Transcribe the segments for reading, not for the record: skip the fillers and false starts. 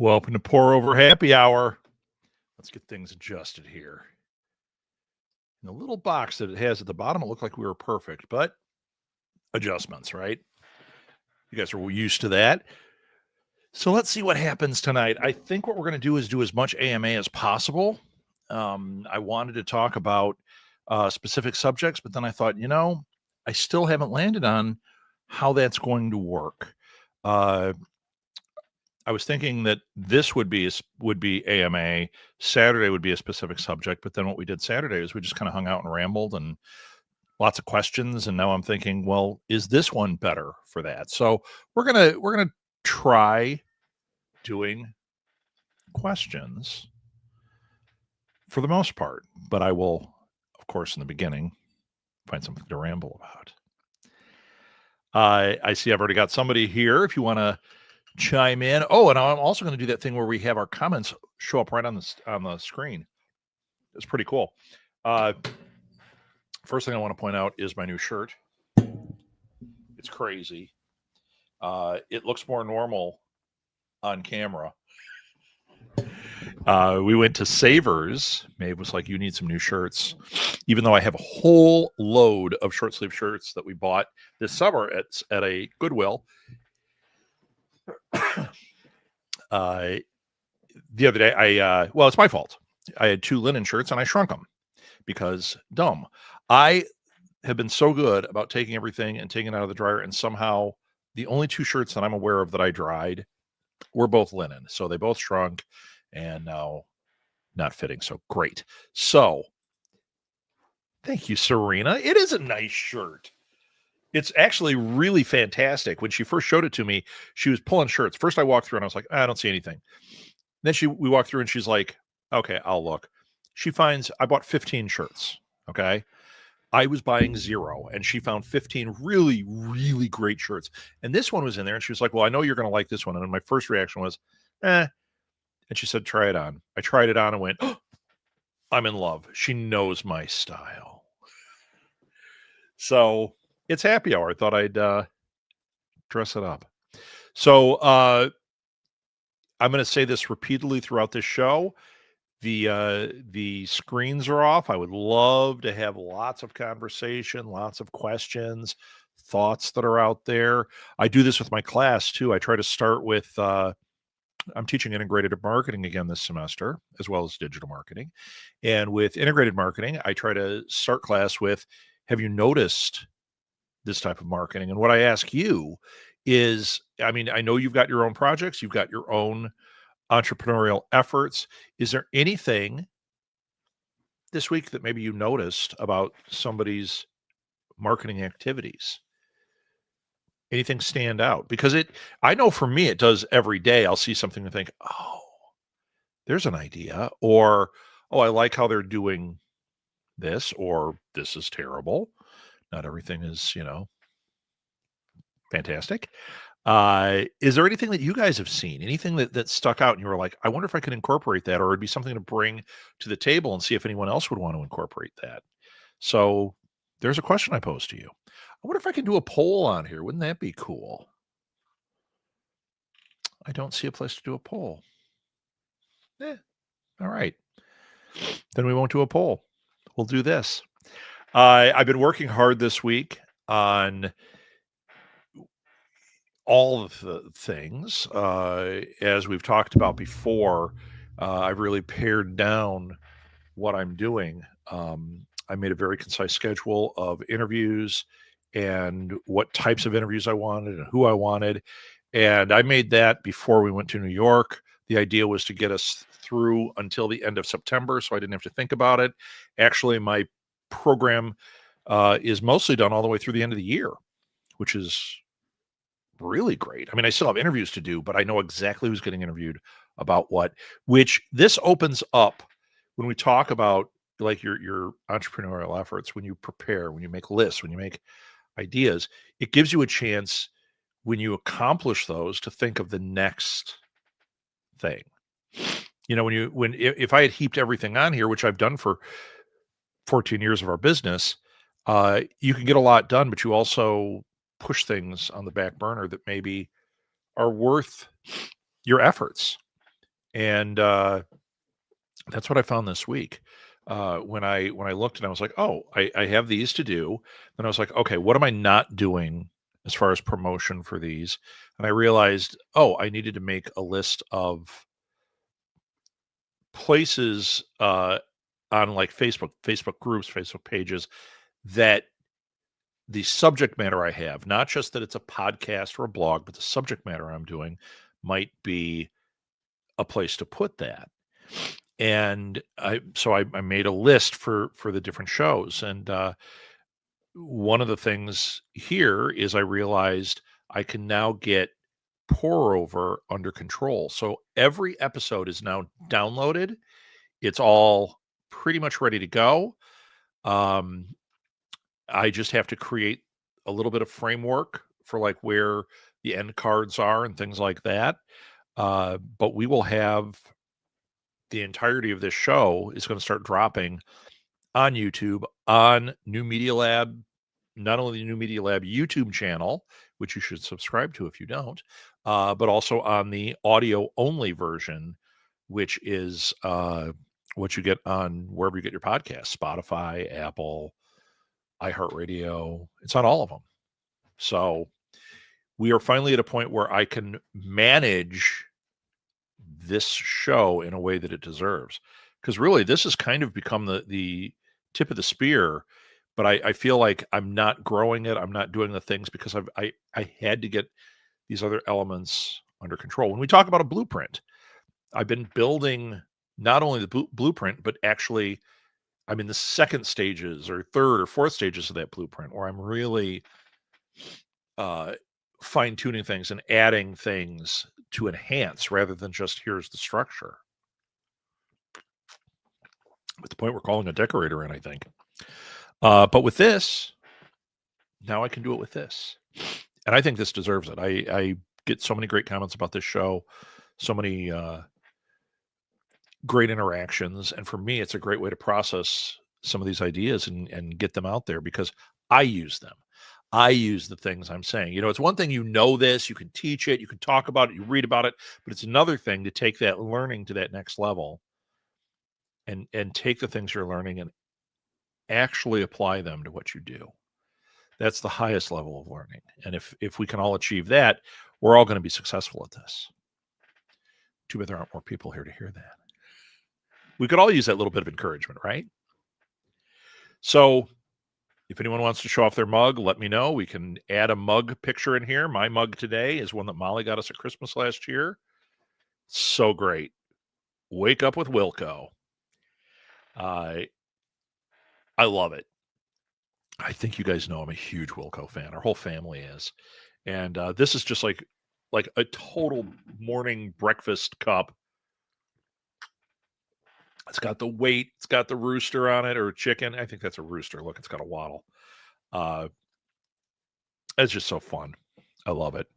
Welcome to Pour Over Happy Hour. Let's get things adjusted here. In the little box that it has at the bottom, it looked like we were perfect, but adjustments, right? You guys are used to that. So let's see what happens tonight. I think what we're going to do is do as much AMA as possible. I wanted to talk about specific subjects, but then I thought, I still haven't landed on how that's going to work. I was thinking that this would be AMA. Saturday would be a specific subject, but then what we did Saturday is we just kind of hung out and rambled and lots of questions. And now I'm thinking, well, is this one better for that? So we're gonna try doing questions for the most part, but I will, of course, in the beginning, find something to ramble about. I see I've already got somebody here. If you want to chime in. Oh, and I'm also going to do that thing where we have our comments show up right on the screen. It's pretty cool. First thing I want to point out is my new shirt. It's crazy. It looks more normal on camera. We went to Savers. Maeve was like, you need some new shirts. Even though I have a whole load of short sleeve shirts that we bought this summer at a Goodwill. The other day, it's my fault. I had 2 linen shirts and I shrunk them because dumb. I have been so good about taking everything and taking it out of the dryer, and somehow the only 2 shirts that I'm aware of that I dried were both linen. So they both shrunk and now not fitting. So great. So thank you, Serena. It is a nice shirt. It's actually really fantastic. When she first showed it to me, she was pulling shirts. First I walked through and I was like, I don't see anything. Then we walked through and she's like, okay, I'll look. She finds, I bought 15 shirts. Okay. I was buying 0 and she found 15 really, really great shirts. And this one was in there and she was like, well, I know you're going to like this one. And my first reaction was, And she said, try it on. I tried it on and went, oh, I'm in love. She knows my style. So it's happy hour. I thought I'd dress it up. So I'm going to say this repeatedly throughout this show. The screens are off. I would love to have lots of conversation, lots of questions, thoughts that are out there. I do this with my class too. I try to start with I'm teaching integrated marketing again this semester, as well as digital marketing. And with integrated marketing, I try to start class with, have you noticed this type of marketing? And what I ask you is, I mean, I know you've got your own projects, you've got your own entrepreneurial efforts. Is there anything this week that maybe you noticed about somebody's marketing activities? Anything stand out? Because I know for me, it does every day. I'll see something and think, oh, there's an idea, or, oh, I like how they're doing this, or this is terrible. Not everything is, fantastic. Is there anything that you guys have seen? Anything that stuck out and you were like, I wonder if I could incorporate that, or it'd be something to bring to the table and see if anyone else would want to incorporate that. So there's a question I posed to you. I wonder if I can do a poll on here. Wouldn't that be cool? I don't see a place to do a poll. All right. Then we won't do a poll. We'll do this. I've been working hard this week on all of the things. As we've talked about before, I've really pared down what I'm doing. I made a very concise schedule of interviews and what types of interviews I wanted and who I wanted. And I made that before we went to New York. The idea was to get us through until the end of September, so I didn't have to think about it. Actually, my program is mostly done all the way through the end of the year, which is really great. I mean, I still have interviews to do, but I know exactly who's getting interviewed about what, which this opens up when we talk about like your entrepreneurial efforts, when you prepare, when you make lists, when you make ideas, it gives you a chance when you accomplish those to think of the next thing. If I had heaped everything on here, which I've done for 14 years of our business, you can get a lot done, but you also push things on the back burner that maybe are worth your efforts. And that's what I found this week. When I looked and I was like, oh, I have these to do. Then I was like, okay, what am I not doing as far as promotion for these? And I realized, oh, I needed to make a list of places on like Facebook groups, Facebook pages that the subject matter I have, not just that it's a podcast or a blog, but the subject matter I'm doing might be a place to put that. And I made a list for the different shows. And one of the things here is I realized I can now get pour over under control. So every episode is now downloaded. It's all pretty much ready to go. Um, I just have to create a little bit of framework for like where the end cards are and things like that. But we will have the entirety of this show is going to start dropping on YouTube, on New Media Lab, not only the New Media Lab YouTube channel, which you should subscribe to if you don't, but also on the audio only version, which is what you get on wherever you get your podcasts, Spotify, Apple, iHeartRadio. It's on all of them. So we are finally at a point where I can manage this show in a way that it deserves. Because really, this has kind of become the tip of the spear, but I feel like I'm not growing it. I'm not doing the things because I had to get these other elements under control. When we talk about a blueprint, I've been building not only the blueprint, but actually I'm in the second stages or third or fourth stages of that blueprint where I'm really uh, fine tuning things and adding things to enhance rather than just here's the structure. At the point we're calling a decorator in, I think. But with this, now I can do it with this. And I think this deserves it. I get so many great comments about this show, so many great interactions. And for me, it's a great way to process some of these ideas and get them out there because I use them. I use the things I'm saying. You know, it's one thing you know this, you can teach it, you can talk about it, you read about it, but it's another thing to take that learning to that next level and take the things you're learning and actually apply them to what you do. That's the highest level of learning. And if we can all achieve that, we're all going to be successful at this. Too bad there aren't more people here to hear that. We could all use that little bit of encouragement, right? So if anyone wants to show off their mug, let me know. We can add a mug picture in here. My mug today is one that Molly got us at Christmas last year. So great. Wake up with Wilco. I love it. I think you guys know I'm a huge Wilco fan. Our whole family is. And this is just like a total morning breakfast cup. It's got the weight. It's got the rooster on it or chicken. I think that's a rooster. Look, it's got a waddle. It's just so fun. I love it.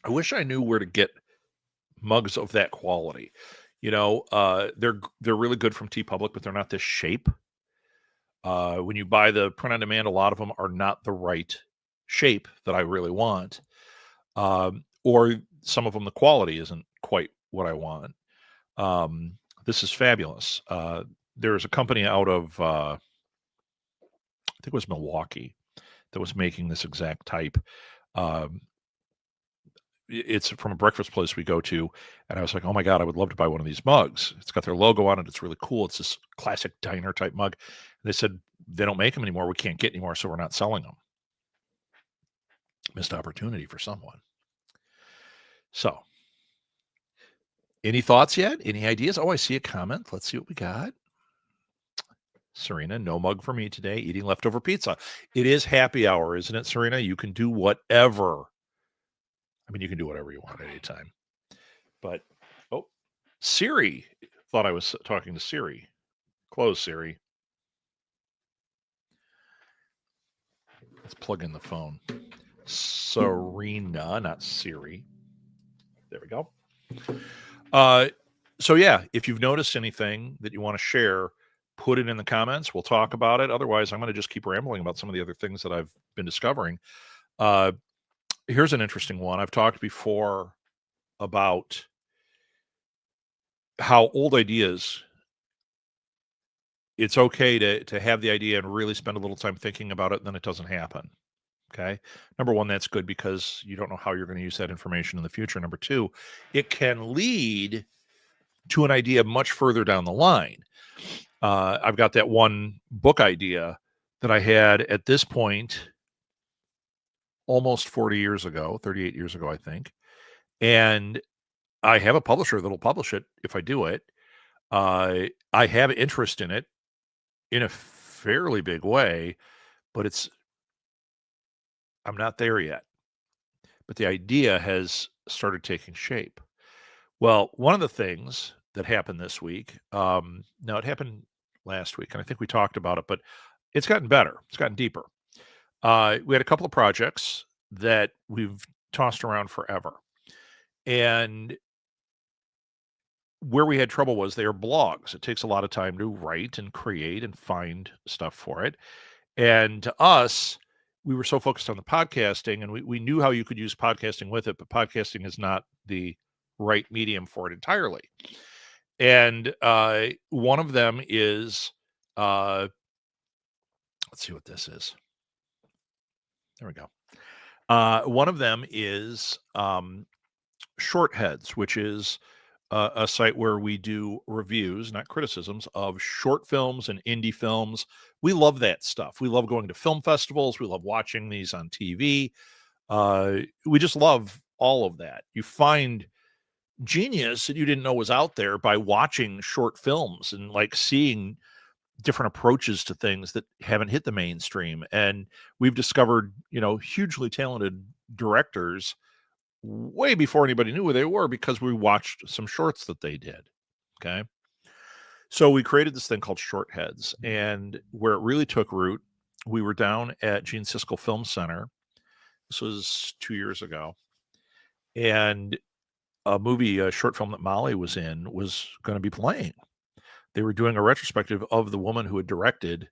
I wish I knew where to get mugs of that quality. You know, they're really good from T Public, but they're not this shape. When you buy the print on demand, a lot of them are not the right shape that I really want. Or some of them, the quality isn't quite what I want. This is fabulous. There's a company out of, I think it was Milwaukee, that was making this exact type. It's from a breakfast place we go to, and I was like, oh my God, I would love to buy one of these mugs. It's got their logo on it. It's really cool. It's this classic diner type mug. And they said, they don't make them anymore. We can't get anymore, so we're not selling them. Missed opportunity for someone. So, any thoughts yet? Any ideas? Oh, I see a comment. Let's see what we got. Serena, no mug for me today, eating leftover pizza. It is happy hour, isn't it, Serena? You can do whatever. I mean, you can do whatever you want at any time. But, oh, Siri thought I was talking to Siri. Close, Siri. Let's plug in the phone. Serena, not Siri. There we go. So yeah, if you've noticed anything that you want to share, put it in the comments. We'll talk about it. Otherwise, I'm going to just keep rambling about some of the other things that I've been discovering. Here's an interesting one. I've talked before about how old ideas, it's okay to have the idea and really spend a little time thinking about it, and then it doesn't happen. Okay. Number one, that's good because you don't know how you're going to use that information in the future. Number two, it can lead to an idea much further down the line. I've got that one book idea that I had at this point almost 40 years ago, 38 years ago, I think. And I have a publisher that'll publish it if I do it. I have interest in it in a fairly big way, but I'm not there yet. But the idea has started taking shape. Well, one of the things that happened this week, now it happened last week, and I think we talked about it, but it's gotten better. It's gotten deeper. We had a couple of projects that we've tossed around forever. And where we had trouble was they are blogs. It takes a lot of time to write and create and find stuff for it. And to us, we were so focused on the podcasting, and we knew how you could use podcasting with it, but podcasting is not the right medium for it entirely. And one of them is, let's see what this is. There we go. One of them is Shortheads, which is a site where we do reviews, not criticisms, of short films and indie films. We love that stuff. We love going to film festivals. We love watching these on TV. We just love all of that. You find genius that you didn't know was out there by watching short films and like seeing different approaches to things that haven't hit the mainstream. And we've discovered, hugely talented directors way before anybody knew who they were because we watched some shorts that they did. Okay. So we created this thing called Shortheads, and where it really took root, we were down at Gene Siskel Film Center. This was 2 years ago. And a short film that Molly was in was going to be playing. They were doing a retrospective of the woman who had directed,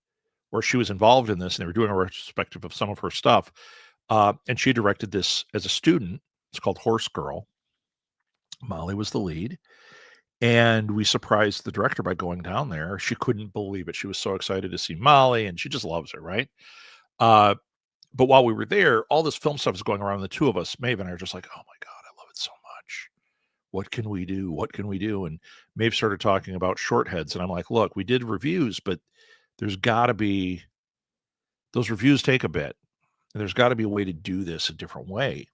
or she was involved in this, and they were doing a retrospective of some of her stuff. And she directed this as a student. It's called Horse Girl. Molly was the lead. And we surprised the director by going down there. She couldn't believe it. She was so excited to see Molly, and she just loves her, right? But while we were there, all this film stuff is going around. And the two of us, Maeve and I, are just like, oh my God, I love it so much. What can we do? What can we do? And Maeve started talking about Shortheads. And I'm like, look, we did reviews, but there's got to be, those reviews take a bit. And there's got to be a way to do this a different way.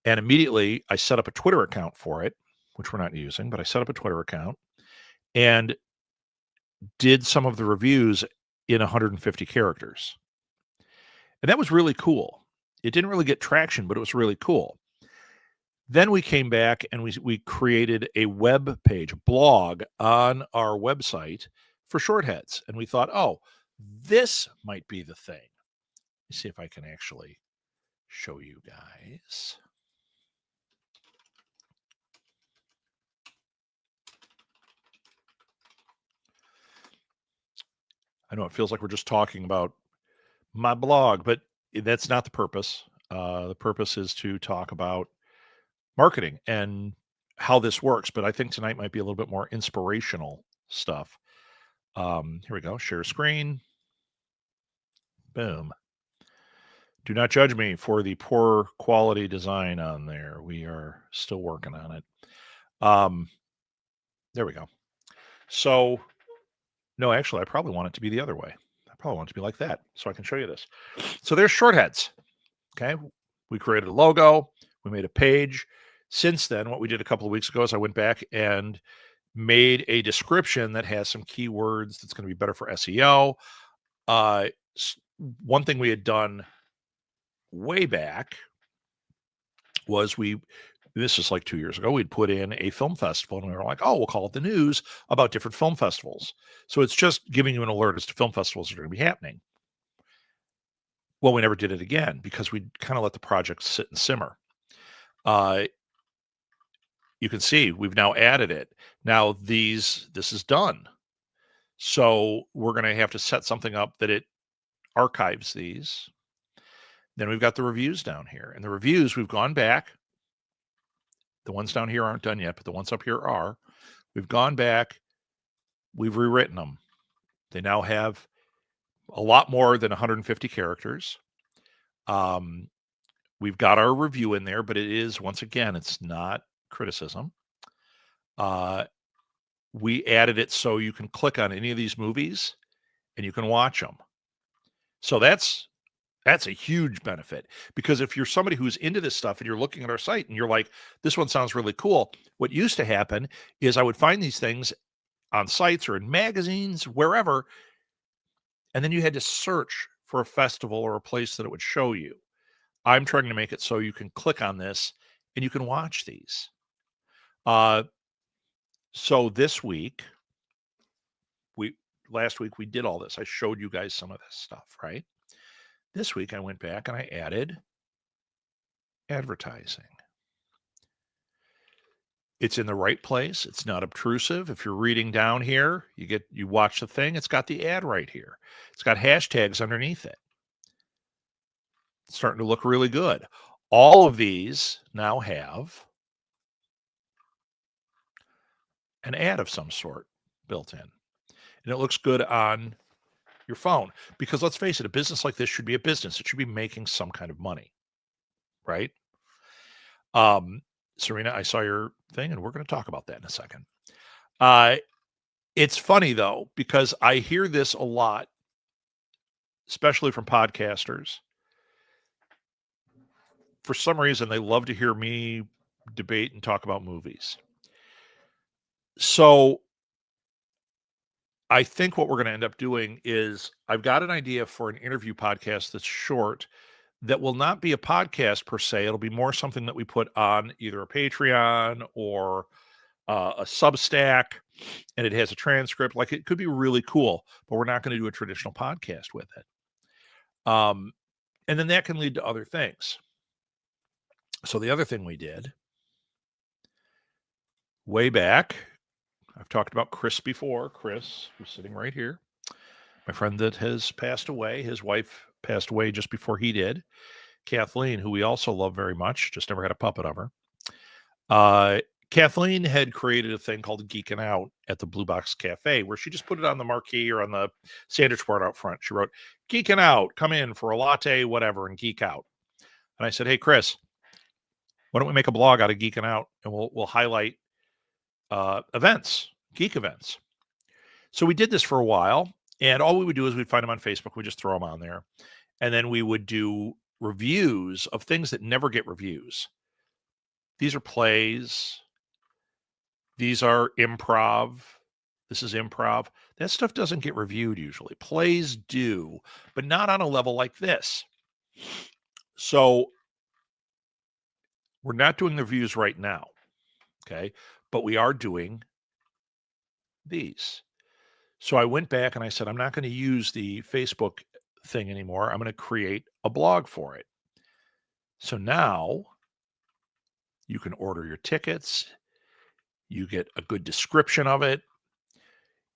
And immediately I set up a Twitter account for it, which we're not using, but I set up a Twitter account and did some of the reviews in 150 characters. And that was really cool. It didn't really get traction, but it was really cool. Then we came back and we created a web page, a blog on our website for Shortheads. And we thought, oh, this might be the thing. Let me see if I can actually show you guys. I know it feels like we're just talking about my blog, but that's not the purpose. The purpose is to talk about marketing and how this works. But I think tonight might be a little bit more inspirational stuff. Here we go. Share screen. Boom. Do not judge me for the poor quality design on there. We are still working on it. There we go. So, no, actually, I probably want it to be the other way. I probably want it to be like that so I can show you this. So there's Shortheads. Okay. We created a logo. We made a page. Since then, what we did a couple of weeks ago is I went back and made a description that has some keywords that's going to be better for SEO. One thing we had done way back was this is like 2 years ago, we'd put in a film festival and we were like, oh, we'll call it the news about different film festivals. So it's just giving you an alert as to film festivals that are going to be happening. Well, we never did it again because we kind of let the project sit and simmer. You can see we've now added it. Now this is done. So we're going to have to set something up that it archives these. Then we've got the reviews down here. And the reviews, we've gone back. The ones down here aren't done yet, but the ones up here are. We've gone back. We've rewritten them. They now have a lot more than 150 characters. We've got our review in there, but it is, once again, it's not criticism. We added it so you can click on any of these movies and you can watch them. So that's a huge benefit, because if you're somebody who's into this stuff and you're looking at our site and you're like, this one sounds really cool. What used to happen is I would find these things on sites or in magazines, wherever, and then you had to search for a festival or a place that it would show you. I'm trying to make it so you can click on this and you can watch these. So this week, last week we did all this. I showed you guys some of this stuff, right? This week I went back and I added advertising. It's in the right place. It's not obtrusive. If you're reading down here, you watch the thing. It's got the ad right here. It's got hashtags underneath it. It's starting to look really good. All of these now have an ad of some sort built in. And it looks good on your phone, because let's face it, a business like this should be a business. It should be making some kind of money, right? Serena, I saw your thing, and we're going to talk about that in a second. It's funny, though, because I hear this a lot, especially from podcasters. For some reason, they love to hear me debate and talk about movies. So I think what we're going to end up doing is I've got an idea for an interview podcast that's short, that will not be a podcast per se. It'll be more something that we put on either a Patreon or a Substack, and it has a transcript. Like, it could be really cool, but we're not going to do a traditional podcast with it. And then that can lead to other things. So the other thing we did way back, I've talked about Chris before. Chris, who's sitting right here, my friend that has passed away. His wife passed away just before he did. Kathleen, who we also love very much, just never had a puppet of her. Kathleen had created a thing called Geeking Out at the Blue Box Cafe, where she just put it on the marquee or on the sandwich board out front. She wrote, "Geeking Out, come in for a latte, whatever, and geek out." And I said, "Hey, Chris, why don't we make a blog out of Geeking Out, and we'll highlight events, geek events." So we did this for a while, and all we would do is we'd find them on Facebook. We just throw them on there. And then we would do reviews of things that never get reviews. These are plays. These are improv. This is improv. That stuff doesn't get reviewed usually. Plays do, but not on a level like this. So we're not doing the reviews right now, okay? But we are doing these. So I went back and I said, I'm not going to use the Facebook thing anymore. I'm going to create a blog for it. So now you can order your tickets. You get a good description of it.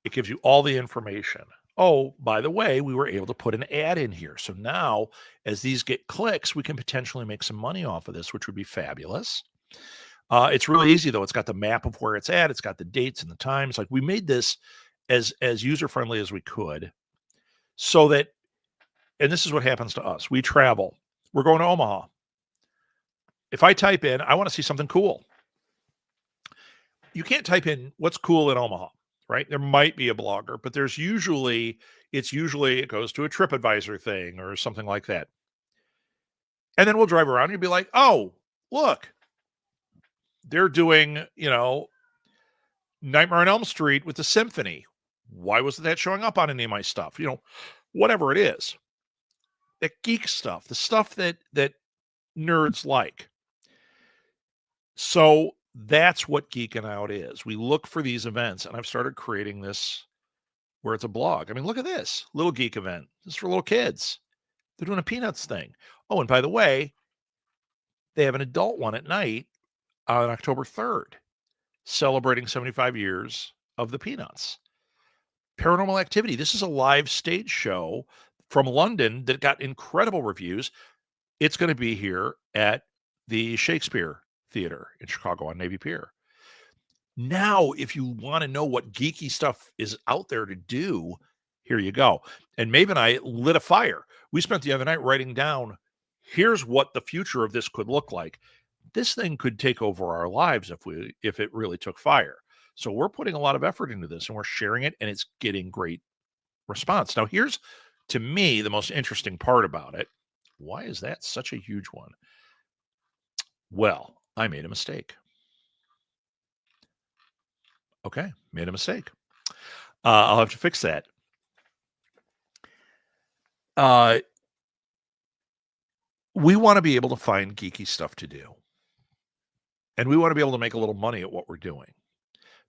It gives you all the information. Oh, by the way, we were able to put an ad in here. So now, as these get clicks, we can potentially make some money off of this, which would be fabulous. It's really easy, though. It's got the map of where it's at. It's got the dates and the times. Like, we made this as user-friendly as we could, so that, and this is what happens to us. We travel. We're going to Omaha. If I type in, I want to see something cool, you can't type in what's cool in Omaha, right? There might be a blogger, but it goes to a TripAdvisor thing or something like that. And then we'll drive around and you'll be like, oh, look, they're doing, Nightmare on Elm Street with the symphony. Why wasn't that showing up on any of my stuff? Whatever it is. That geek stuff, the stuff that nerds like. So that's what Geeking Out is. We look for these events, and I've started creating this where it's a blog. I mean, look at this little geek event. This is for little kids. They're doing a Peanuts thing. Oh, and by the way, they have an adult one at night on October 3rd, celebrating 75 years of the Peanuts. Paranormal Activity. This is a live stage show from London that got incredible reviews. It's going to be here at the Shakespeare Theater in Chicago on Navy Pier. Now, if you want to know what geeky stuff is out there to do, here you go. And Maeve and I lit a fire. We spent the other night writing down, here's what the future of this could look like. This thing could take over our lives if it really took fire. So we're putting a lot of effort into this and we're sharing it, and it's getting great response. Now, here's to me the most interesting part about it. Why is that such a huge one? Well, I made a mistake. Okay, made a mistake. I'll have to fix that. We want to be able to find geeky stuff to do. And we want to be able to make a little money at what we're doing.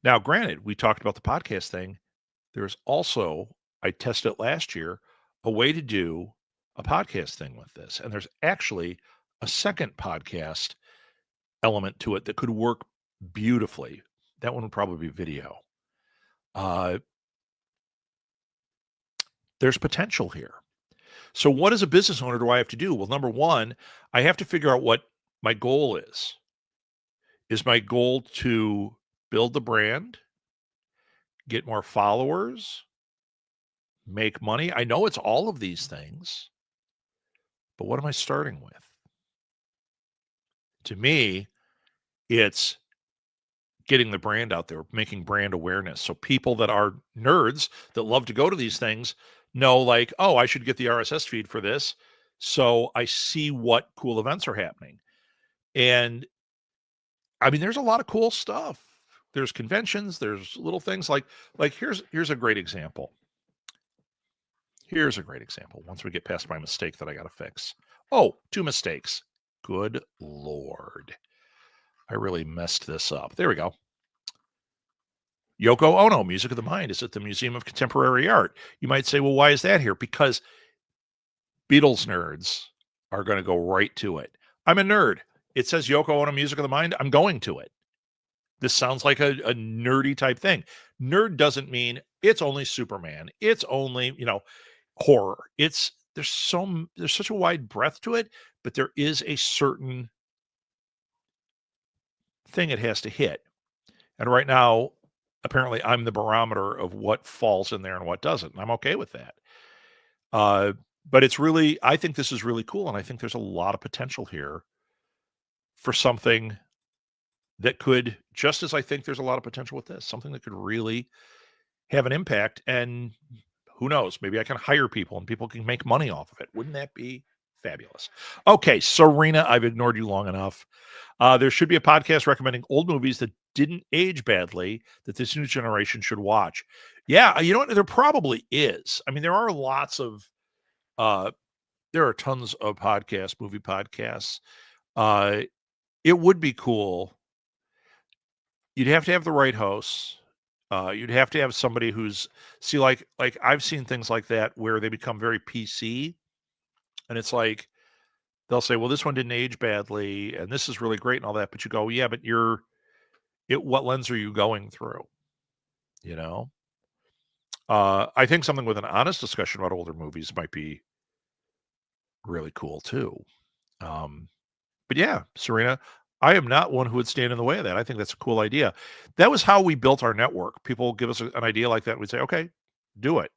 Now, granted, we talked about the podcast thing. There's also, I tested it last year, a way to do a podcast thing with this. And there's actually a second podcast element to it that could work beautifully. That one would probably be video. There's potential here. So what as a business owner do I have to do? Well, number one, I have to figure out what my goal is. Is my goal to build the brand, get more followers, make money? I know it's all of these things, but what am I starting with? To me, it's getting the brand out there, making brand awareness. So people that are nerds that love to go to these things know, like, oh, I should get the RSS feed for this. So I see what cool events are happening. And I mean, there's a lot of cool stuff. There's conventions, there's little things like here's a great example. Here's a great example. Once we get past my mistake that I got to fix. Oh, 2 mistakes. Good Lord. I really messed this up. There we go. Yoko Ono, Music of the Mind, is at the Museum of Contemporary Art. You might say, well, why is that here? Because Beatles nerds are going to go right to it. I'm a nerd. It says Yoko Ono, Music of the Mind. I'm going to it. This sounds like a nerdy type thing. Nerd doesn't mean it's only Superman. It's only, horror. There's such a wide breadth to it, but there is a certain thing it has to hit. And right now, apparently I'm the barometer of what falls in there and what doesn't. And I'm okay with that. But I think this is really cool. And I think there's a lot of potential here for something that could, just as I think there's a lot of potential with this, something that could really have an impact. And who knows, maybe I can hire people and people can make money off of it. Wouldn't that be fabulous? Okay, Serena, I've ignored you long enough. There should be a podcast recommending old movies that didn't age badly that this new generation should watch. Yeah, you know what? There probably is. I mean, there are tons of podcasts, movie podcasts. It would be cool. You'd have to have the right hosts. You'd have to have somebody like I've seen things like that where they become very PC, and it's like they'll say, well, this one didn't age badly and this is really great and all that, but you go, yeah, but what lens are you going through? I think something with an honest discussion about older movies might be really cool too. But yeah, Serena, I am not one who would stand in the way of that. I think that's a cool idea. That was how we built our network. People give us an idea like that, and we'd say, okay, do it.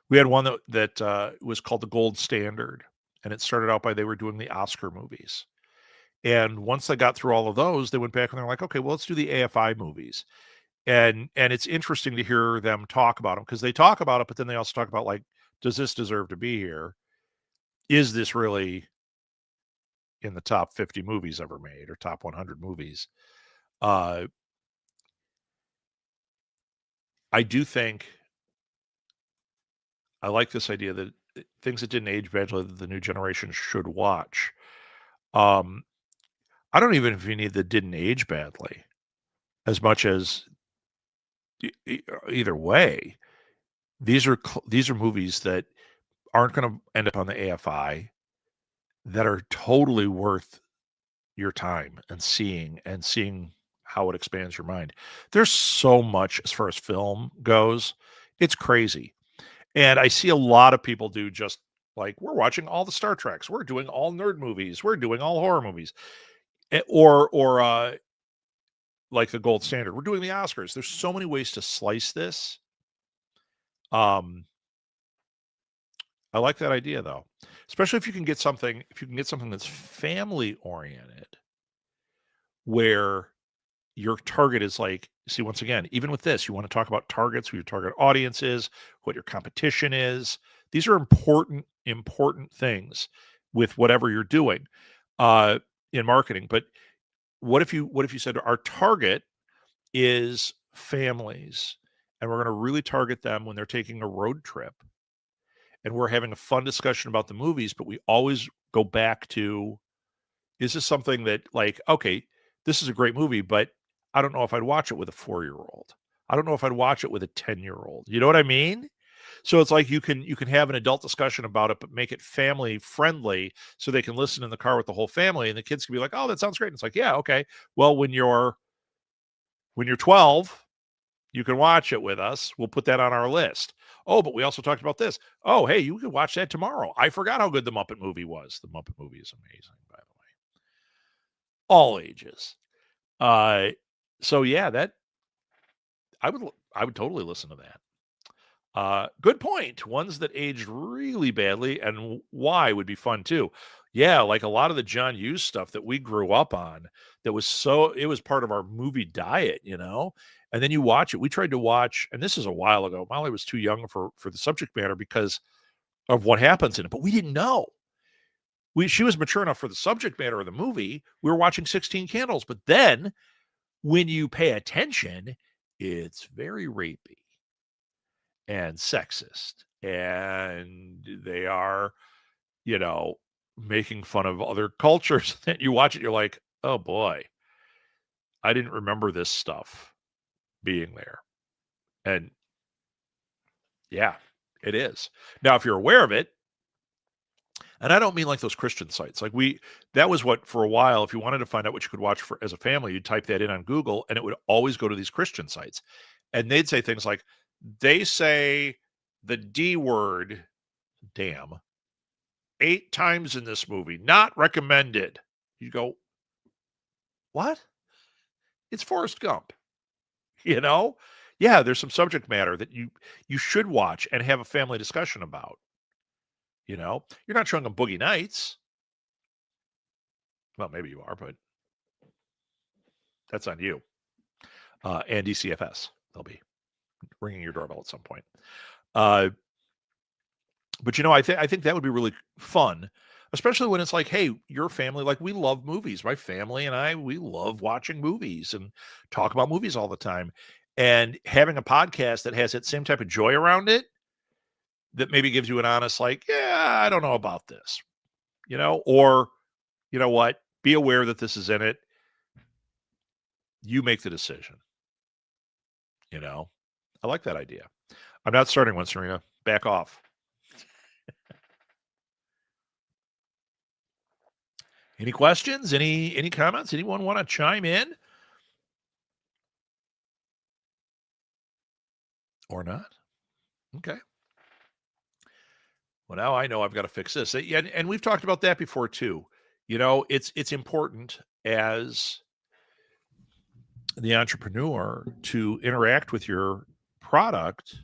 We had one that was called the Gold Standard, and it started out by they were doing the Oscar movies. And once they got through all of those, they went back and they're like, okay, well, let's do the AFI movies. And it's interesting to hear them talk about them because they talk about it, but then they also talk about, like, does this deserve to be here? Is this really in the top 50 movies ever made or top 100 movies? I do think I like this idea that things that didn't age badly that the new generation should watch. I don't even if you need that didn't age badly as much as either way. These are movies that aren't going to end up on the AFI that are totally worth your time and seeing how it expands your mind. There's so much as far as film goes. It's crazy. And I see a lot of people do just like, we're watching all the Star Treks. We're doing all nerd movies. We're doing all horror movies. Or like the gold standard. We're doing the Oscars. There's so many ways to slice this. Um, I like that idea though, especially if you can get something. If you can get something that's family oriented, where your target is like, see, once again, even with this, you want to talk about targets, who your target audience is, what your competition is. These are important things with whatever you're doing uh, in marketing. But what if you said our target is families, and we're going to really target them when they're taking a road trip, and we're having a fun discussion about the movies, but we always go back to, is this something that, like, okay, this is a great movie, but I don't know if I'd watch it with a 4-year-old. I don't know if I'd watch it with a 10-year-old. You know what I mean? So it's like you can have an adult discussion about it, but make it family friendly so they can listen in the car with the whole family, and the kids can be like, "Oh, that sounds great." And it's like, "Yeah, okay. Well, when you're 12, you can watch it with us. We'll put that on our list. Oh, but we also talked about this. Oh, hey, you can watch that tomorrow. I forgot how good the Muppet movie was. The Muppet movie is amazing, by the way. All ages. Uh, so yeah, that I would totally listen to that. Good point. Ones that aged really badly and why would be fun too. Yeah, like a lot of the John Hughes stuff that we grew up on, that was so it was part of our movie diet, you know. And then you watch it. We tried to watch, and this is a while ago. Molly was too young for the subject matter because of what happens in it, but we didn't know. She was mature enough for the subject matter of the movie. We were watching 16 Candles, but then when you pay attention, it's very rapey and sexist, and they are, you know, making fun of other cultures. And you watch it, you're like, oh boy, I didn't remember this stuff being there. And yeah, it is. Now, if you're aware of it, and I don't mean like those Christian sites, like that was what, for a while, if you wanted to find out what you could watch for as a family, you'd type that in on Google and it would always go to these Christian sites. And they'd say things like, they say the D word, damn, 8 times in this movie, not recommended. You go, what? It's Forrest Gump. You know? Yeah, there's some subject matter that you should watch and have a family discussion about. You know? You're not showing them Boogie Nights. Well, maybe you are, but that's on you. And DCFS. They'll be ringing your doorbell at some point. But I think that would be really fun, especially when it's like, hey, your family, like, we love movies. My family and I, we love watching movies and talk about movies all the time. And having a podcast that has that same type of joy around it, that maybe gives you an honest, like, yeah, I don't know about this, or you know what, be aware that this is in it. You make the decision. I like that idea. I'm not starting one, Serena. Back off. Any questions? Any comments? Anyone want to chime in? Or not? Okay. Well, now I know I've got to fix this. And we've talked about that before too. It's important as the entrepreneur to interact with your product,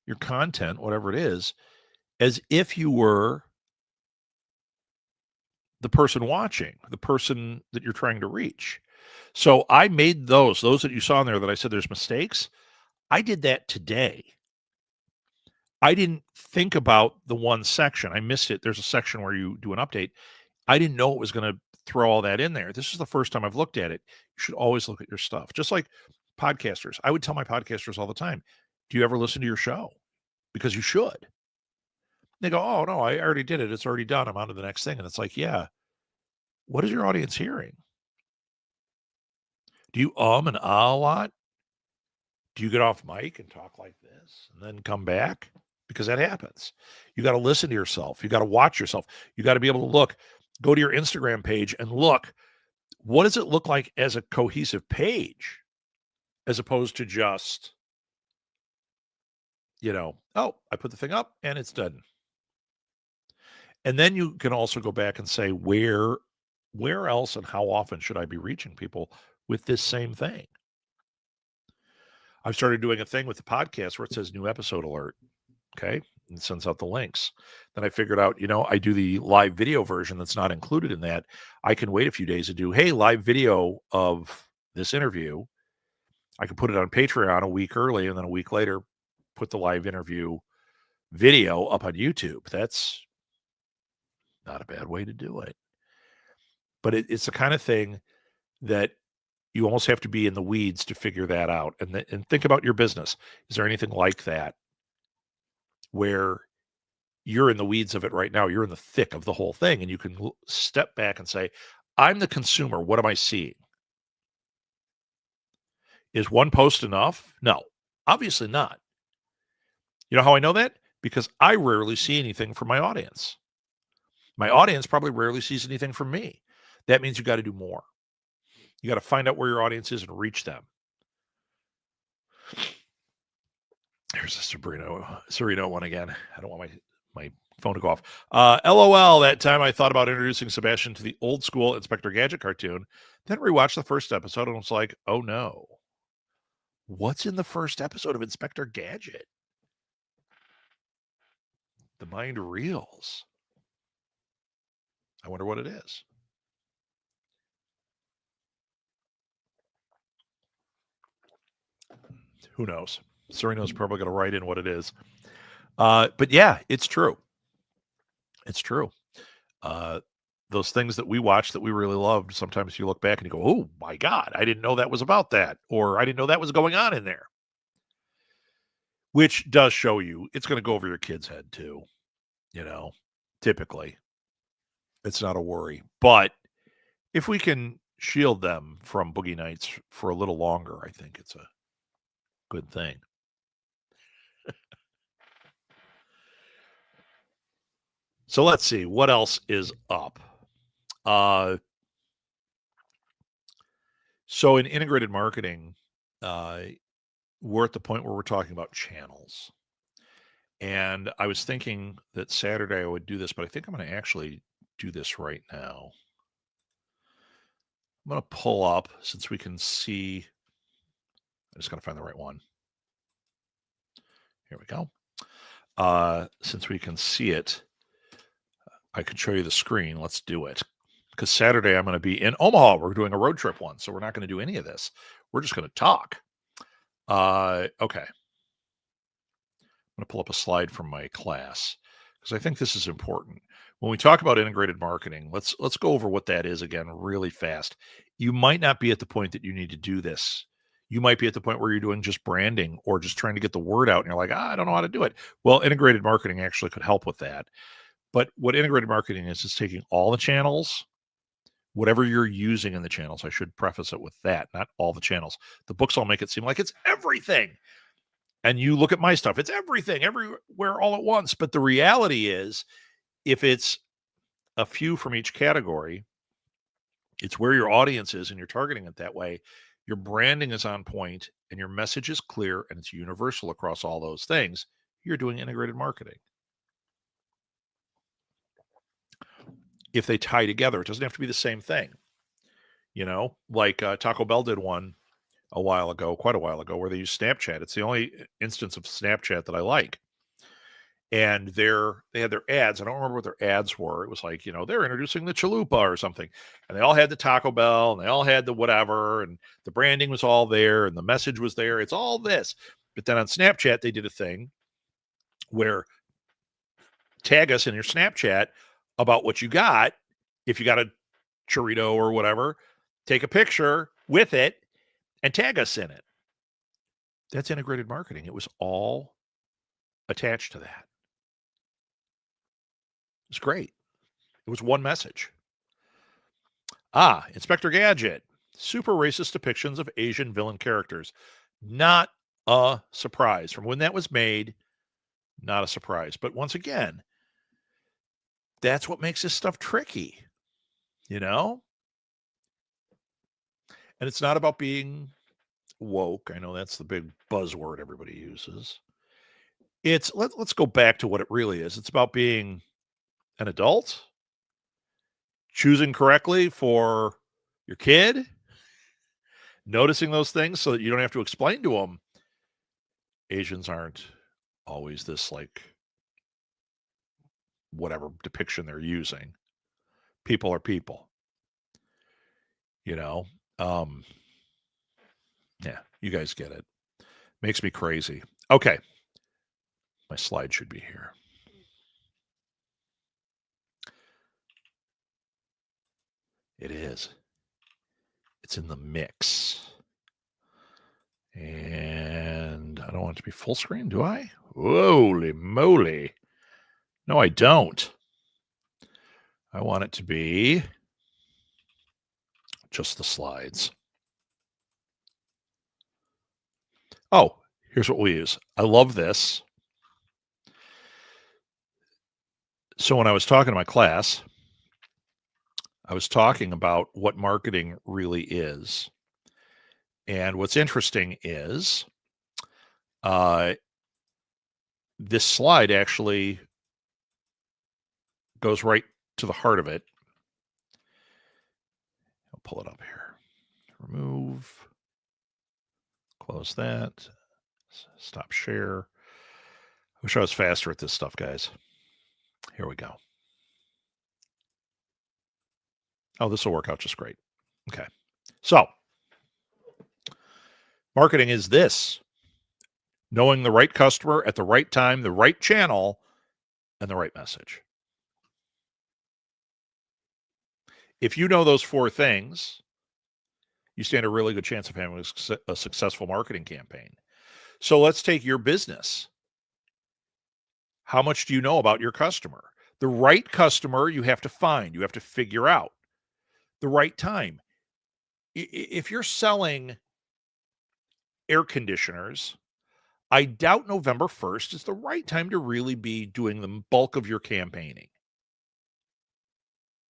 your content, whatever it is, as if you were the person watching, the person that you're trying to reach. So I made those that you saw in there that I said there's mistakes. I did that today. I didn't think about the one section. I missed it. There's a section where you do an update. I didn't know it was going to throw all that in there. This is the first time I've looked at it. You should always look at your stuff. Just like podcasters. I would tell my podcasters all the time, do you ever listen to your show? Because you should. They go, oh, no, I already did it. It's already done. I'm on to the next thing. And it's like, yeah, what is your audience hearing? Do you and ah a lot? Do you get off mic and talk like this and then come back? Because that happens. You got to listen to yourself. You got to watch yourself. You got to be able to go to your Instagram page and look, what does it look like as a cohesive page, as opposed to just, oh, I put the thing up and it's done. And then you can also go back and say, where else and how often should I be reaching people with this same thing. I've started doing a thing with the podcast where it says new episode alert. Okay. And sends out the links. Then I figured out, I do the live video version that's not included in that. I can wait a few days to do, hey, live video of this interview. I can put it on Patreon a week early, and then a week later, put the live interview video up on YouTube. That's not a bad way to do it. But it's the kind of thing that you almost have to be in the weeds to figure that out. And think about your business. Is there anything like that where you're in the weeds of it right now? You're in the thick of the whole thing, and you can step back and say, I'm the consumer. What am I seeing? Is one post enough? No, obviously not. You know how I know that? Because I rarely see anything from my audience. My audience probably rarely sees anything from me. That means you got to do more. You got to find out where your audience is and reach them. There's a Sereno one again. I don't want my phone to go off. LOL, that time I thought about introducing Sebastian to the old school Inspector Gadget cartoon, then rewatched the first episode and was like, oh no. What's in the first episode of Inspector Gadget? The mind reels. I wonder what it is. Who knows? Sereno's probably going to write in what it is. But yeah, it's true. It's true. Those things that we watch that we really loved, sometimes you look back and you go, oh my God, I didn't know that was about that. Or I didn't know that was going on in there. Which does show you it's going to go over your kid's head too. Typically. It's not a worry. But if we can shield them from boogie nights for a little longer, I think it's a good thing. So let's see what else is up. So in integrated marketing, we're at the point where we're talking about channels. And I was thinking that Saturday I would do this, but I think I'm going to actually do this right now. I'm going to pull up, since we can see. I just got to find the right one. Here we go. Since we can see it, I could show you the screen. Let's do it. Because Saturday I'm going to be in Omaha. We're doing a road trip one, so we're not going to do any of this. We're just going to talk. Okay. I'm going to pull up a slide from my class because I think this is important. When we talk about integrated marketing, let's go over what that is again really fast. You might not be at the point that you need to do this. You might be at the point where you're doing just branding or just trying to get the word out and you're like, I don't know how to do it. Well, integrated marketing actually could help with that. But what integrated marketing is taking all the channels, whatever you're using in the channels. I should preface it with that, not all the channels. The books all make it seem like it's everything. And you look at my stuff, it's everything, everywhere, all at once. But the reality is, if it's a few from each category, it's where your audience is and you're targeting it that way. Your branding is on point and your message is clear and it's universal across all those things. You're doing integrated marketing. If they tie together, it doesn't have to be the same thing. Like Taco Bell did one quite a while ago, where they use Snapchat. It's the only instance of Snapchat that I like. And they had their ads. I don't remember what their ads were. It was like, they're introducing the chalupa or something. And they all had the Taco Bell and they all had the whatever. And the branding was all there and the message was there. It's all this. But then on Snapchat, they did a thing where tag us in your Snapchat about what you got. If you got a churrito or whatever, take a picture with it and tag us in it. That's integrated marketing. It was all attached to that. It's great. It was one message. Inspector Gadget. Super racist depictions of Asian villain characters. Not a surprise. From when that was made, not a surprise. But once again, that's what makes this stuff tricky. And it's not about being woke. I know that's the big buzzword everybody uses. Let's go back to what it really is. It's about being an adult, choosing correctly for your kid, Noticing those things so that you don't have to explain to them. Asians aren't always this like whatever depiction they're using. People are people, you know. Um, yeah, you guys get it. Makes me crazy. Okay, my slide should be here. It is. It's in the mix. And I don't want it to be full screen, do I? Holy moly. No, I don't. I want it to be just the slides. Oh, here's what we use. I love this. So when I was talking to my class, I was talking about what marketing really is. And what's interesting is this slide actually goes right to the heart of it. I'll pull it up here. Remove. Close that. Stop share. I wish I was faster at this stuff, guys. Here we go. Oh, this will work out just great. Okay. So, marketing is this: knowing the right customer at the right time, the right channel, and the right message. If you know those four things, you stand a really good chance of having a successful marketing campaign. So let's take your business. How much do you know about your customer? The right customer you have to find, you have to figure out. The right time. If you're selling air conditioners, I doubt November 1st is the right time to really be doing the bulk of your campaigning.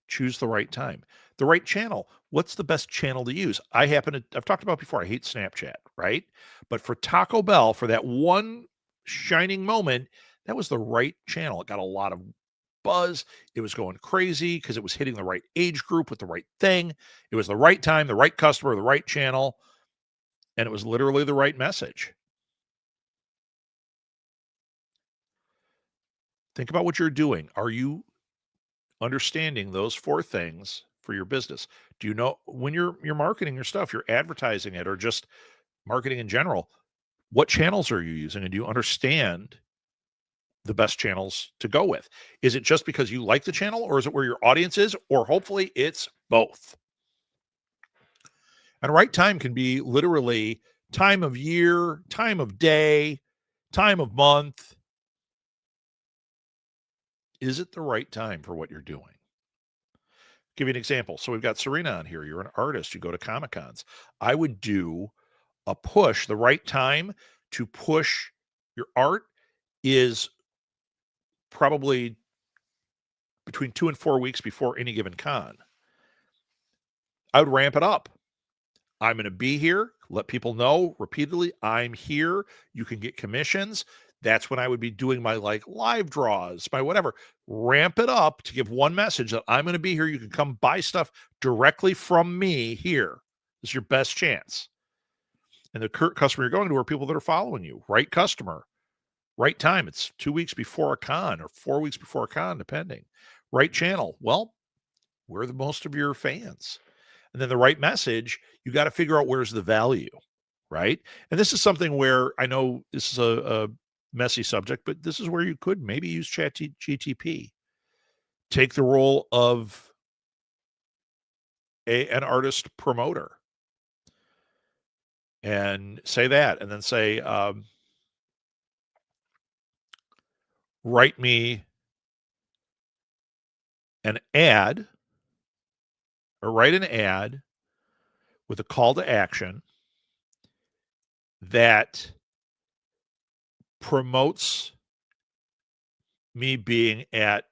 Choose the right time. The right channel. What's the best channel to use? I've talked about before, I hate Snapchat, right? But for Taco Bell, for that one shining moment, that was the right channel. It got a lot of buzz. It was going crazy because it was hitting the right age group with the right thing. It was the right time, the right customer, the right channel, and it was literally the right message. Think about what you're doing. Are you understanding those four things for your business? Do you know when you're marketing your stuff, you're advertising it or just marketing in general, what channels are you using and do you understand the best channels to go with? Is it just because you like the channel or is it where your audience is or hopefully it's both? And right time can be literally time of year, time of day, time of month. Is it the right time for what you're doing? Give you an example. So we've got Serena on here. You're an artist. You go to Comic Cons. I would do a push. The right time to push your art is probably between 2 and 4 weeks before any given con. I would ramp it up. I'm going to be here. Let people know repeatedly I'm here. You can get commissions. That's when I would be doing my like live draws, my whatever. Ramp it up to give one message that I'm going to be here. You can come buy stuff directly from me here. This is your best chance. And the customer you're going to are people that are following you. Right customer, right time. It's 2 weeks before a con or 4 weeks before a con, depending. Right channel. Well, we're the most of your fans. And then the right message, you got to figure out where's the value, right? And this is something where I know this is a messy subject, but this is where you could maybe use GTP. Take the role of an artist promoter and say that, and then say, write me an ad or write an ad with a call to action that promotes me being at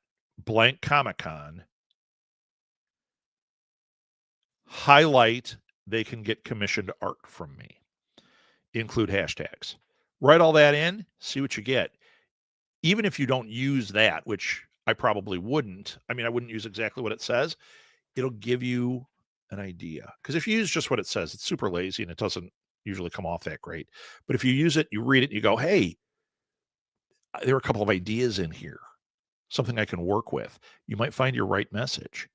blank Comic-Con, highlight they can get commissioned art from me, include hashtags. Write all that in, see what you get. Even if you don't use that, which I probably wouldn't, I mean, I wouldn't use exactly what it says, it'll give you an idea. Because if you use just what it says, it's super lazy and it doesn't usually come off that great. But if you use it, you read it, you go, hey, there are a couple of ideas in here, something I can work with. You might find your right message.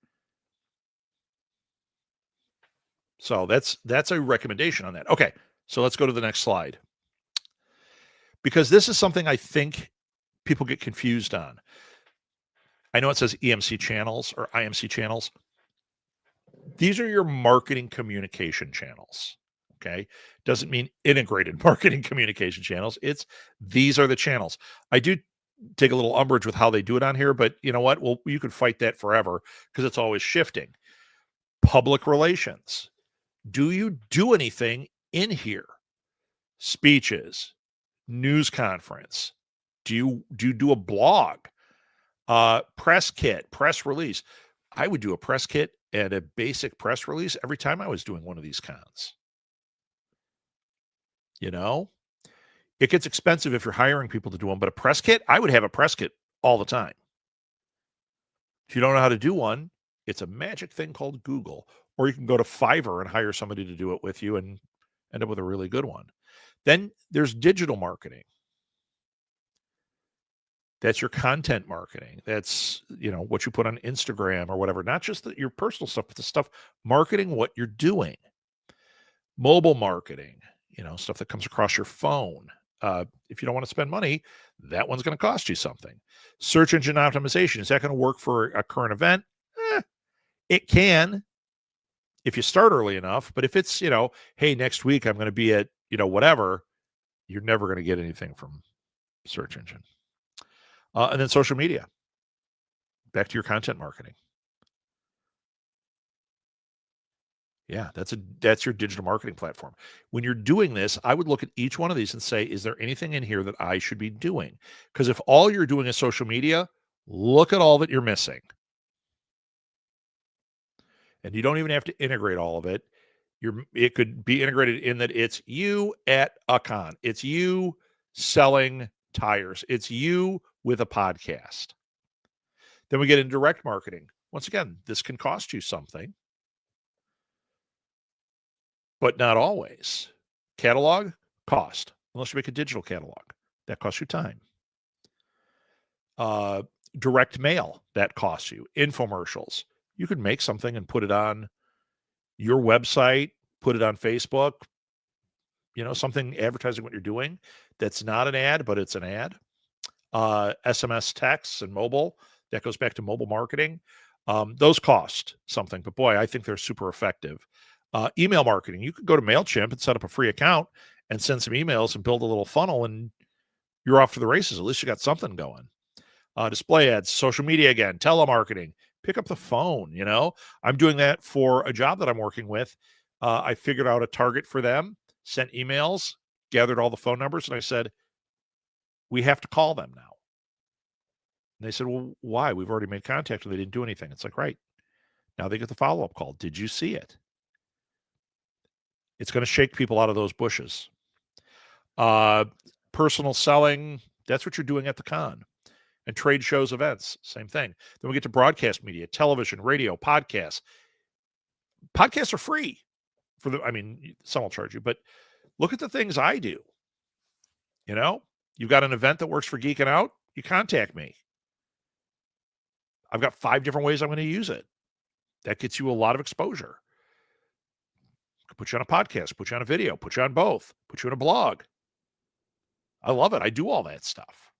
So that's a recommendation on that. Okay, so let's go to the next slide. Because this is something I think people get confused on. I know it says EMC channels or IMC channels. These are your marketing communication channels. Okay. Doesn't mean integrated marketing communication channels. These are the channels. I do take a little umbrage with how they do it on here, but you know what? Well, you could fight that forever because it's always shifting. Public relations. Do you do anything in here? Speeches, news conference. Do you do a blog? Press kit, press release. I would do a press kit and a basic press release every time I was doing one of these cons. You know, it gets expensive if you're hiring people to do them, but a press kit, I would have a press kit all the time. If you don't know how to do one, it's a magic thing called Google, or you can go to Fiverr and hire somebody to do it with you and end up with a really good one. Then there's digital marketing. That's your content marketing. That's, what you put on Instagram or whatever, not just your personal stuff, but the stuff marketing what you're doing. Mobile marketing, stuff that comes across your phone. If you don't want to spend money, that one's going to cost you something. Search engine optimization. Is that going to work for a current event? It can if you start early enough. But if it's, hey, next week I'm going to be at, whatever, you're never going to get anything from search engine. And then social media. Back to your content marketing. Yeah, that's your digital marketing platform. When you're doing this, I would look at each one of these and say, is there anything in here that I should be doing? Because if all you're doing is social media, look at all that you're missing. And you don't even have to integrate all of it. It could be integrated in that it's you at a con. It's you selling tires. It's you with a podcast. Then we get into direct marketing. Once again, this can cost you something, but not always. Catalog, cost, unless you make a digital catalog. That costs you time. Direct mail, that costs you. Infomercials. You could make something and put it on your website, put it on Facebook, something advertising what you're doing. That's not an ad, but it's an ad. SMS texts and mobile, that goes back to mobile marketing. Those cost something, but boy, I think they're super effective. Email marketing, you could go to MailChimp and set up a free account and send some emails and build a little funnel and you're off to the races. At least you got something going. Display ads, social media again, telemarketing, pick up the phone. I'm doing that for a job that I'm working with. I figured out a target for them, sent emails, gathered all the phone numbers, and I said, we have to call them now. And they said, well, why? We've already made contact and they didn't do anything. It's like, right. Now they get the follow-up call. Did you see it? It's going to shake people out of those bushes. Personal selling, that's what you're doing at the con. And trade shows, events, same thing. Then we get to broadcast media, television, radio, podcasts. Podcasts are free some will charge you, but look at the things I do. You've got an event that works for Geeking Out, you contact me. I've got 5 different ways I'm going to use it. That gets you a lot of exposure. Put you on a podcast, put you on a video, put you on both, put you on a blog. I love it. I do all that stuff.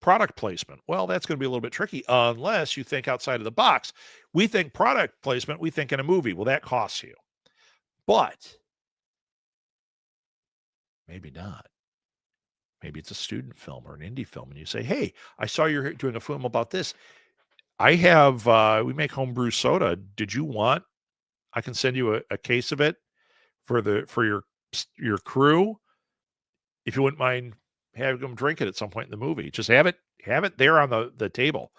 Product placement. Well, that's going to be a little bit tricky unless you think outside of the box. We think product placement, we think in a movie. Well, that costs you. But maybe not. Maybe it's a student film or an indie film, and you say, hey, I saw you're doing a film about this. I have, we make homebrew soda. Did you want, I can send you a case of it for your crew. If you wouldn't mind having them drink it at some point in the movie, just have it there on the table.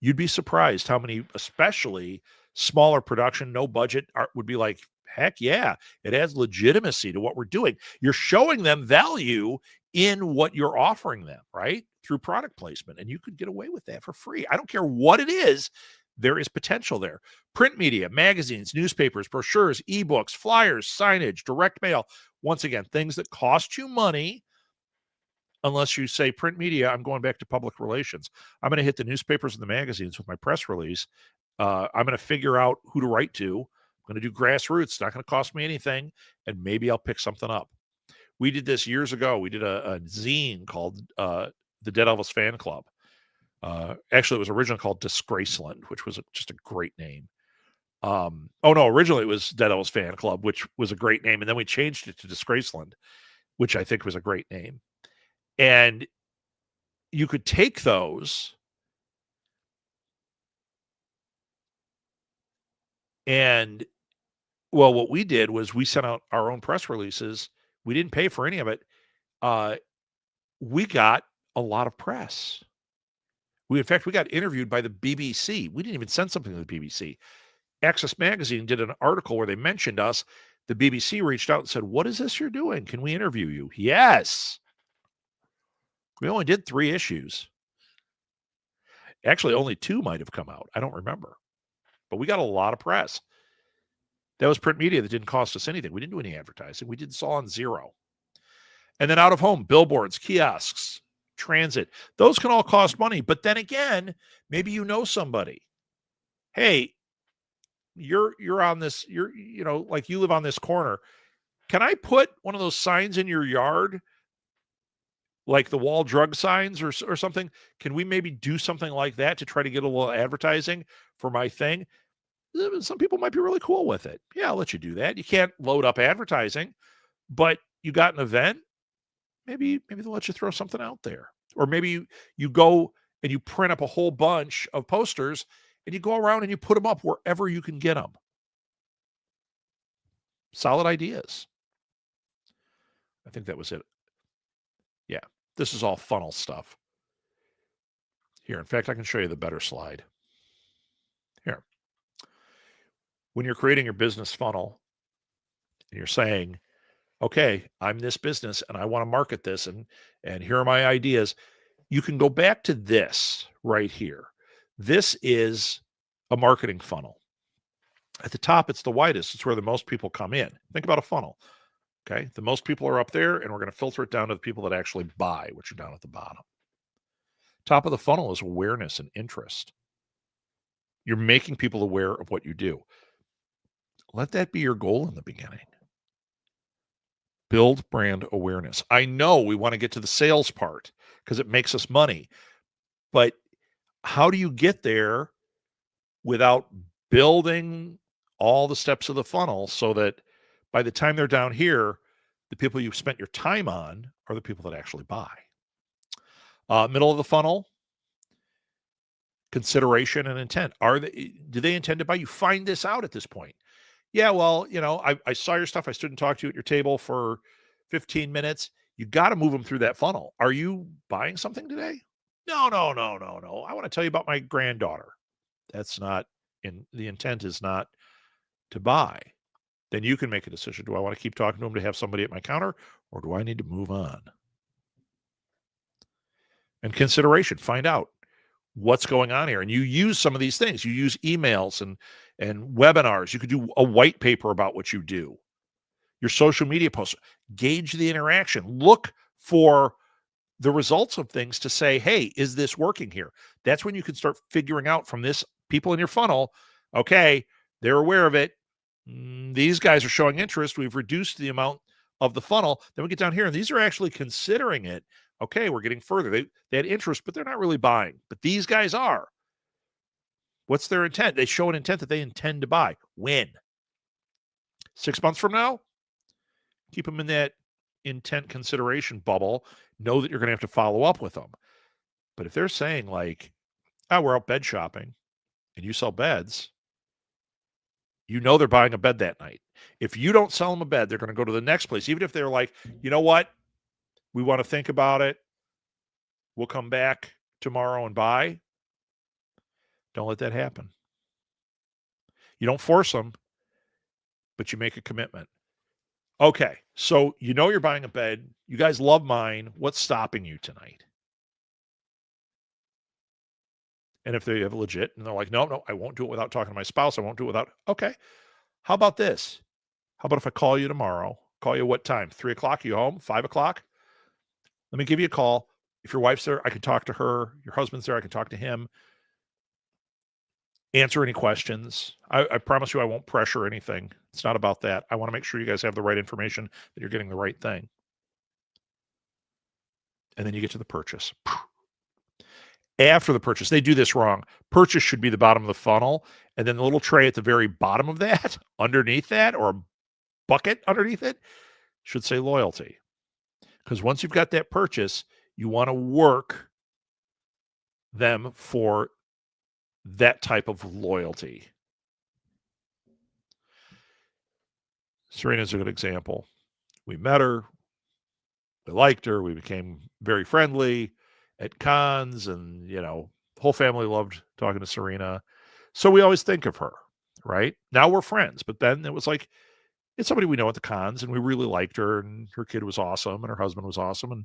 You'd be surprised how many, especially smaller production, no budget art would be like, heck yeah, it adds legitimacy to what we're doing. You're showing them value in what you're offering them, right? Through product placement. And you could get away with that for free. I don't care what it is. there is potential there. Print media, magazines, newspapers, brochures, ebooks, flyers, signage, direct mail. Once again, things that cost you money. Unless you say print media, I'm going back to public relations. I'm going to hit the newspapers and the magazines with my press release. I'm going to figure out who to write to. I'm going to do grassroots. It's not going to cost me anything, and maybe I'll pick something up. We did this years ago. We did a zine called the Dead Elvis Fan Club. Actually, it was originally called Disgraceland, which was just a great name. Originally it was Dead Elvis Fan Club, which was a great name, and then we changed it to Disgraceland, which I think was a great name. And you could take those and, well, what we did was we sent out our own press releases. We didn't pay for any of it. We got a lot of press. In fact, we got interviewed by the BBC. We didn't even send something to the BBC. Access Magazine did an article where they mentioned us. The BBC reached out and said, "What is this you're doing? Can we interview you?" Yes. We only did 3 issues. Actually, only 2 might have come out. I don't remember. But we got a lot of press. That was print media that didn't cost us anything. We didn't do any advertising. We did this all on zero. And then out of home, billboards, kiosks, transit. Those can all cost money. But then again, maybe you know somebody. Hey, you're on this, like you live on this corner. Can I put one of those signs in your yard? Like the wall drug signs or something? Can we maybe do something like that to try to get a little advertising for my thing? Some people might be really cool with it. Yeah, I'll let you do that. You can't load up advertising, but you got an event. Maybe they'll let you throw something out there. Or maybe you go and you print up a whole bunch of posters and you go around and you put them up wherever you can get them. Solid ideas. I think that was it. Yeah, this is all funnel stuff. Here, in fact, I can show you the better slide. Here. When you're creating your business funnel and you're saying, okay, I'm this business and I want to market this and here are my ideas, you can go back to this right here. This is a marketing funnel. At the top, it's the widest. It's where the most people come in. Think about a funnel. Okay, the most people are up there, and we're going to filter it down to the people that actually buy, which are down at the bottom. Top of the funnel is awareness and interest. You're making people aware of what you do. Let that be your goal in the beginning. Build brand awareness. I know we want to get to the sales part because it makes us money, but how do you get there without building all the steps of the funnel so that by the time they're down here, the people you've spent your time on are the people that actually buy? Middle of the funnel, consideration and intent. Do they intend to buy? You find this out at this point. Yeah, well, I saw your stuff. I stood and talked to you at your table for 15 minutes. You got to move them through that funnel. Are you buying something today? No. I want to tell you about my granddaughter. That's not the intent is not to buy. Then you can make a decision. Do I want to keep talking to them to have somebody at my counter, or do I need to move on? And consideration, find out what's going on here. And you use some of these things. You use emails and webinars. You could do a white paper about what you do. Your social media posts. Gauge the interaction. Look for the results of things to say, hey, is this working here? That's when you can start figuring out from this people in your funnel, okay, they're aware of it. These guys are showing interest. We've reduced the amount of the funnel. Then we get down here, and these are actually considering it. Okay, we're getting further. They had interest, but they're not really buying. But these guys are. What's their intent? They show an intent that they intend to buy. When? 6 months from now? Keep them in that intent consideration bubble. Know that you're going to have to follow up with them. But if they're saying like, oh, we're out bed shopping, and you sell beds, you know they're buying a bed that night. If you don't sell them a bed, they're going to go to the next place. Even if they're like, you know what? We want to think about it. We'll come back tomorrow and buy. Don't let that happen. You don't force them, but you make a commitment. Okay, so you know you're buying a bed. You guys love mine. What's stopping you tonight? And if they have legit and they're like, no, I won't do it without talking to my spouse. I won't do it without, okay. How about this? How about if I call you tomorrow? Call you what time? 3:00? You home? 5:00? Let me give you a call. If your wife's there, I can talk to her. Your husband's there, I can talk to him. Answer any questions. I promise you I won't pressure anything. It's not about that. I want to make sure you guys have the right information, that you're getting the right thing. And then you get to the purchase. After the purchase, they do this wrong. Purchase should be the bottom of the funnel. And then the little tray at the very bottom of that, underneath that, or a bucket underneath it, should say loyalty. Because once you've got that purchase, you want to work them for that type of loyalty. Serena's a good example. We met her. We liked her. We became very friendly at cons, and, the whole family loved talking to Serena. So we always think of her, right? Now we're friends, but then it was like, it's somebody we know at the cons, and we really liked her, and her kid was awesome, and her husband was awesome, and,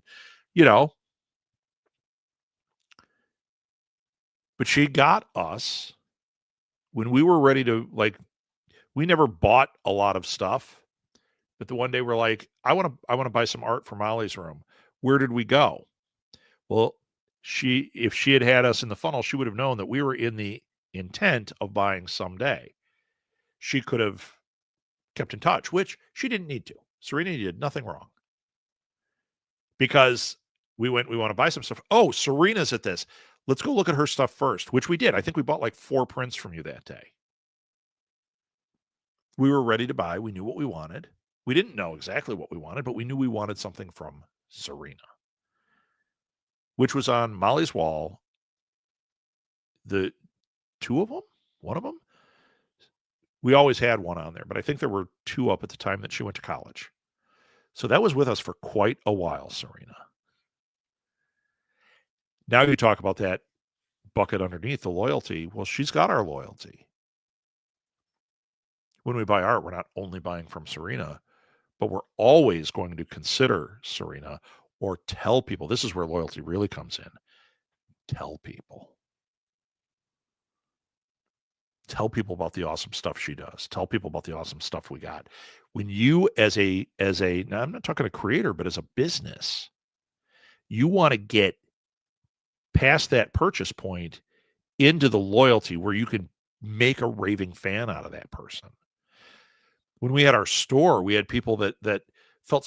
but she got us when we were ready to, we never bought a lot of stuff, but the one day we're like, I want to buy some art for Molly's room. Where did we go? Well, if she had us in the funnel, she would have known that we were in the intent of buying someday. She could have kept in touch, which she didn't need to. Serena did nothing wrong. Because we want to buy some stuff. Oh, Serena's at this. Let's go look at her stuff first, which we did. I think we bought 4 prints from you that day. We were ready to buy. We knew what we wanted. We didn't know exactly what we wanted, but we knew we wanted something from Serena, which was on Molly's wall. The 2 of them? One of them? We always had one on there, but I think there were 2 up at the time that she went to college. So that was with us for quite a while, Serena. Now you talk about that bucket underneath, the loyalty. Well, she's got our loyalty. When we buy art, we're not only buying from Serena, but we're always going to consider Serena or tell people. This is where loyalty really comes in. Tell people. Tell people about the awesome stuff she does. Tell people about the awesome stuff we got. When you as a now I'm not talking a creator, but as a business, you want to get past that purchase point into the loyalty where you can make a raving fan out of that person. When we had our store, we had people that felt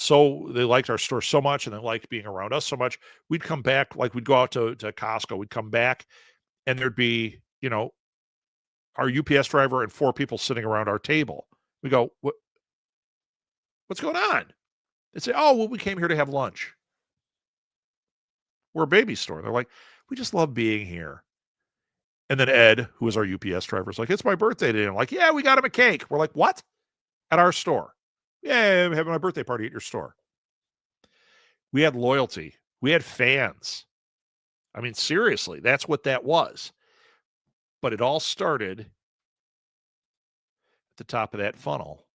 they liked our store so much, and they liked being around us so much. We'd come back, we'd go out to Costco. We'd come back, and there'd be, our UPS driver and 4 people sitting around our table. We go, what's going on? They'd say, oh, well, we came here to have lunch. We're a baby store. They're like, we just love being here. And then Ed, who was our UPS driver, is like, it's my birthday today. I'm like, yeah, we got him a cake. We're like, what? At our store. Yeah, I'm having my birthday party at your store. We had loyalty. We had fans. I mean, seriously, that's what that was. But it all started at the top of that funnel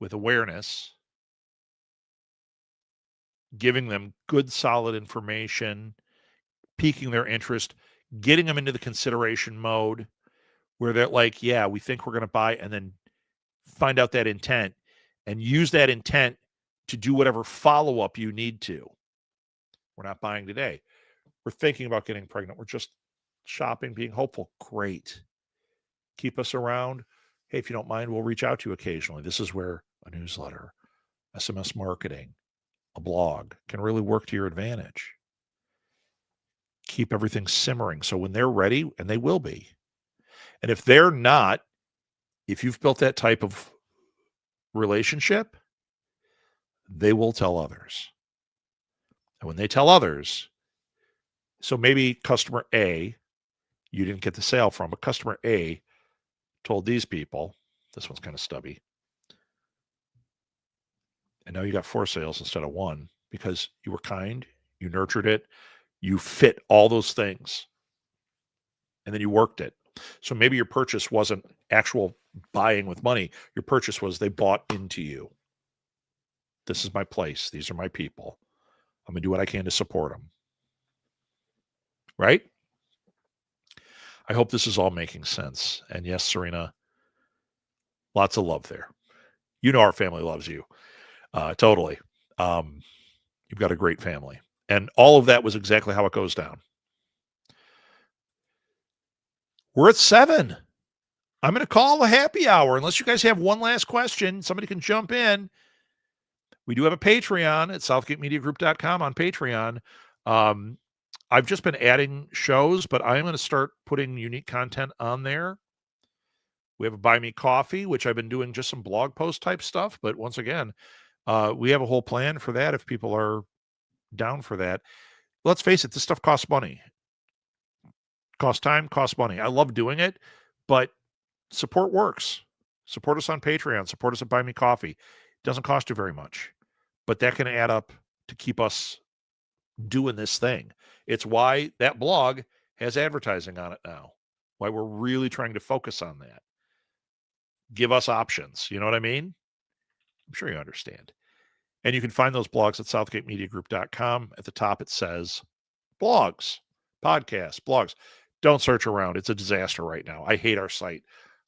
with awareness, giving them good, solid information, piquing their interest, getting them into the consideration mode where they're like, yeah, we think we're going to buy, and then find out that intent and use that intent to do whatever follow-up you need to. We're not buying today. We're thinking about getting pregnant. We're just shopping, being hopeful. Great. Keep us around. Hey, if you don't mind, we'll reach out to you occasionally. This is where a newsletter, SMS marketing, a blog can really work to your advantage. Keep everything simmering. So when they're ready, and they will be, and if they're not, if you've built that type of relationship, they will tell others. And when they tell others, so maybe customer A, you didn't get the sale from, but customer A told these people, this one's kind of stubby, and now you got 4 sales instead of 1 because you were kind, you nurtured it, you fit all those things, and then you worked it. So maybe your purchase wasn't actual buying with money. Your purchase was they bought into you. This is my place. These are my people. I'm going to do what I can to support them. Right? I hope this is all making sense. And yes, Serena, lots of love there. You know our family loves you. Totally. You've got a great family. And all of that was exactly how it goes down. We're at 7. I'm going to call a happy hour unless you guys have one last question. Somebody can jump in. We do have a Patreon at southgatemediagroup.com on Patreon. I've just been adding shows, but I'm going to start putting unique content on there. We have a Buy Me Coffee, which I've been doing just some blog post type stuff. But once again, we have a whole plan for that if people are down for that. Let's face it, this stuff costs money. Costs time, costs money. I love doing it, but support works. Support us on Patreon. Support us at Buy Me Coffee. It doesn't cost you very much, but that can add up to keep us doing this thing. It's why that blog has advertising on it now. Why we're really trying to focus on that. Give us options. You know what I mean? I'm sure you understand. And you can find those blogs at southgatemediagroup.com. At the top, it says blogs, podcasts, blogs. Don't search around. It's a disaster right now. I hate our site.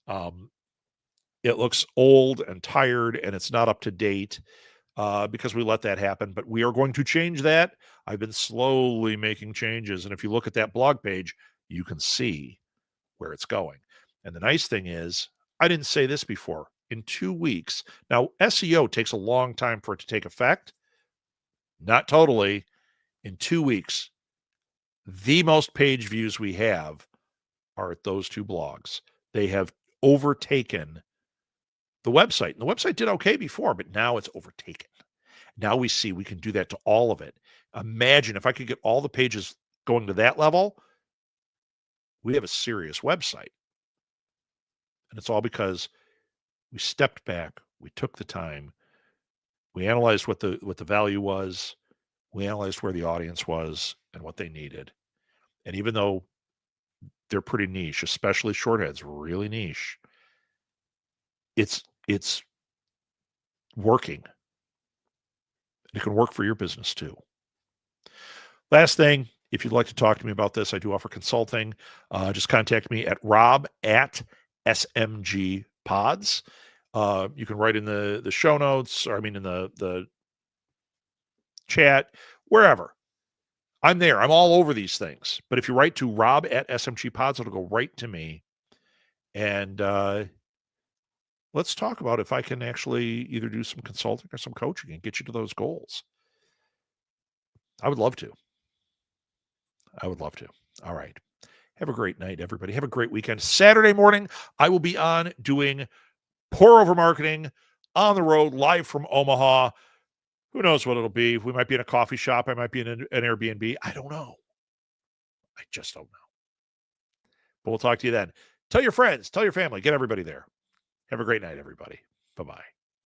It looks old and tired, and it's not up to date because we let that happen. But we are going to change that. I've been slowly making changes. And if you look at that blog page, you can see where it's going. And the nice thing is, I didn't say this before. In 2 weeks, now SEO takes a long time for it to take effect. Not totally. In 2 weeks, the most page views we have are at those 2 blogs. They have overtaken the website. And the website did okay before, but now it's overtaken. Now we see we can do that to all of it. Imagine if I could get all the pages going to that level, we have a serious website. And it's all because we stepped back, we took the time, we analyzed what the value was, we analyzed where the audience was and what they needed. And even though they're pretty niche, especially shortheads, really niche, it's working. It can work for your business too. Last thing, if you'd like to talk to me about this, I do offer consulting. Just contact me at rob@smgpods. You can write in the show notes, or I mean in the chat, wherever. I'm there. I'm all over these things. But if you write to rob@smgpods, it'll go right to me. And let's talk about if I can actually either do some consulting or some coaching and get you to those goals. I would love to. I would love to. All right. Have a great night, everybody. Have a great weekend. Saturday morning, I will be on doing pour over marketing on the road, live from Omaha. Who knows what it'll be? We might be in a coffee shop. I might be in an Airbnb. I don't know. I just don't know. But we'll talk to you then. Tell your friends, tell your family, get everybody there. Have a great night, everybody. Bye-bye.